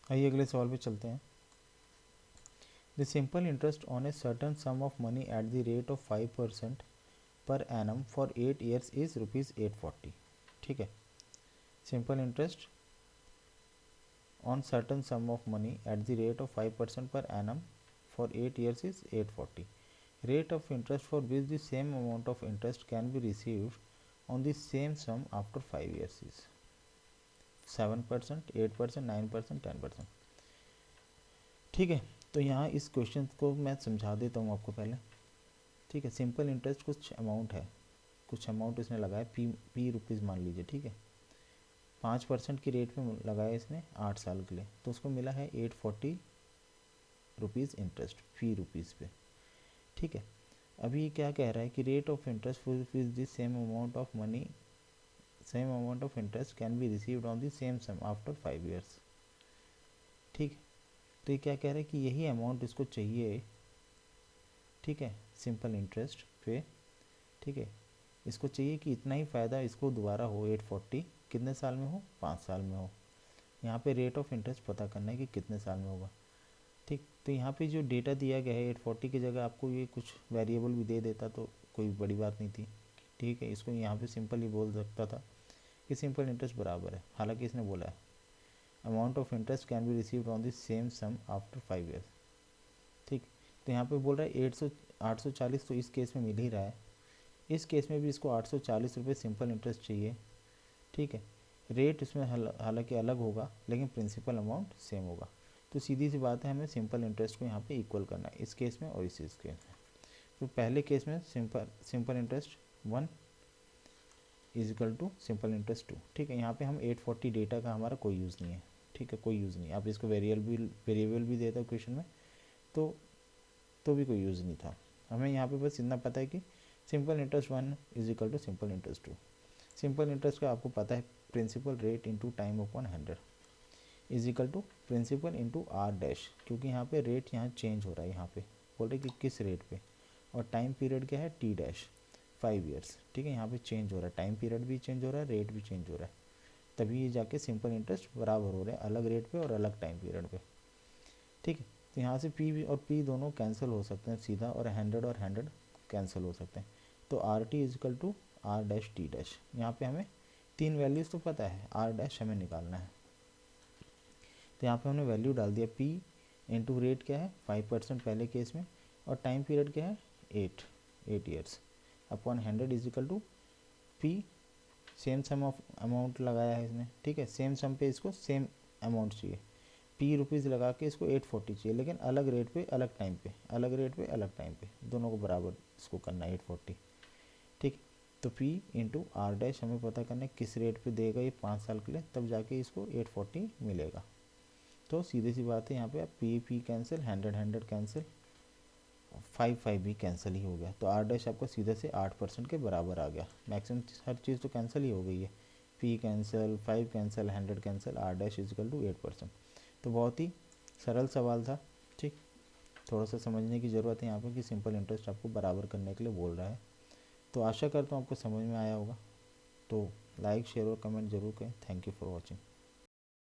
आइए अगले सवाल पे चलते हैं। The simple interest on a certain some of money at the rate of 5% per annum for 8 years is ₹840। ठीक है, simple interest on certain sum of money at the rate of 5% per annum for 8 years is 840. Rate of interest for which the same amount of interest can be received on the same sum after 5 years is 7%, 8%, 9%, 10%। ठीक है, तो यहाँ इस question को मैं समझा देता हूँ आपको पहले। ठीक है, सिंपल इंटरेस्ट कुछ अमाउंट है, कुछ अमाउंट इसने लगाया पी रुपीज़ मान लीजिए। ठीक है, 5% की रेट पे लगाया इसने 8 साल के लिए, तो उसको मिला है 840 रुपीज़ इंटरेस्ट फी रुपीज़ पे। ठीक है, अभी ये क्या कह रहा है कि rate of interest for rupees this same amount of money, same amount of interest can be received on the same sum after 5 years. ठीक, तो ये क्या कह रहा है कि यही अमाउंट इसको चाहिए। ठीक है, सिंपल इंटरेस्ट पे। ठीक है, इसको चाहिए कि इतना ही फ़ायदा इसको दोबारा हो 840 कितने साल में हो, 5 साल में हो। यहाँ पे रेट ऑफ इंटरेस्ट पता करना है कि कितने साल में होगा। ठीक, तो यहाँ पे जो डेटा दिया गया है 840 की जगह आपको ये कुछ वेरिएबल भी दे देता तो कोई बड़ी बात नहीं थी। ठीक है, इसको यहाँ पे सिंपल ही बोल सकता था कि सिंपल इंटरेस्ट बराबर है, हालांकि इसने बोला है amount of interest can be received on the same sum after 5 years. ठीक, तो यहाँ पे बोल रहा है 840 तो इस केस में मिल ही रहा है, इस केस में भी इसको 840 रुपये सिंपल इंटरेस्ट चाहिए। ठीक है, रेट इसमें हालांकि अलग होगा लेकिन प्रिंसिपल अमाउंट सेम होगा। तो सीधी सी बात है, हमें सिंपल इंटरेस्ट को यहाँ पे इक्वल करना है इस केस में और इस केस में। तो पहले केस में simple interest 1 is equal to simple interest 2। ठीक है, यहाँ पे हम 840 डेटा का हमारा कोई यूज़ नहीं है। ठीक है, कोई यूज़ नहीं, आप इसको वेरिएबल भी देता हो क्वेश्चन में तो भी कोई यूज़ नहीं था। हमें यहाँ पे बस इतना पता है कि simple interest 1 is equal to simple interest 2। Simple interest का आपको पता है principal rate into time upon 100 is equal to principal into r dash, क्योंकि यहाँ पे रेट यहाँ चेंज हो रहा है, यहाँ पे बोल रहे कि किस रेट पे, और टाइम पीरियड क्या है टी डैश 5 ईयर्स। ठीक है, यहाँ पे चेंज हो रहा है, टाइम पीरियड भी चेंज हो रहा है, रेट भी चेंज हो रहा है, तभी ये जाके सिंपल इंटरेस्ट बराबर हो रहे हैं, अलग रेट पे और अलग टाइम पीरियड पे। ठीक है, तो यहाँ से पी और पी दोनों कैंसिल हो सकते हैं सीधा, और 100 कैंसिल हो सकते हैं। तो r t is equal to r dash t dash. यहाँ पे हमें 3 वैल्यूज़ तो पता है, आर डैश हमें निकालना है। तो यहाँ पे हमने वैल्यू डाल दिया, पी इंटू रेट क्या है 5% पहले केस में, और टाइम पीरियड क्या है 8 years upon 100 is equal to p, same sum of amount लगाया है इसने। ठीक है, सेम सम पे इसको सेम अमाउंट चाहिए, पी रुपीज़ लगा के इसको 840 चाहिए, लेकिन अलग रेट पे अलग टाइम पे, अलग रेट पे अलग टाइम पे, दोनों को बराबर इसको करना है 840। ठीक, तो P इंटू आर डैश हमें पता करना है किस रेट पे देगा ये 5 साल के लिए, तब जाके इसको 840 मिलेगा। तो सीधी सी बात है, यहाँ पे पी कैंसिल, 100 कैंसिल, 5 भी कैंसिल ही हो गया। तो आर डैश आपका सीधे से 8% के बराबर आ गया। मैक्सिमम हर चीज़ तो कैंसिल ही हो गई है, p cancel, 5 cancel, 100 cancel, r dash is equal to 8%। तो बहुत ही सरल सवाल था। ठीक, थोड़ा सा समझने की ज़रूरत है यहाँ पे कि सिंपल इंटरेस्ट आपको बराबर करने के लिए बोल रहा है। तो आशा करता हूँ आपको समझ में आया होगा। तो लाइक शेयर और कमेंट ज़रूर करें। Thank you for watching.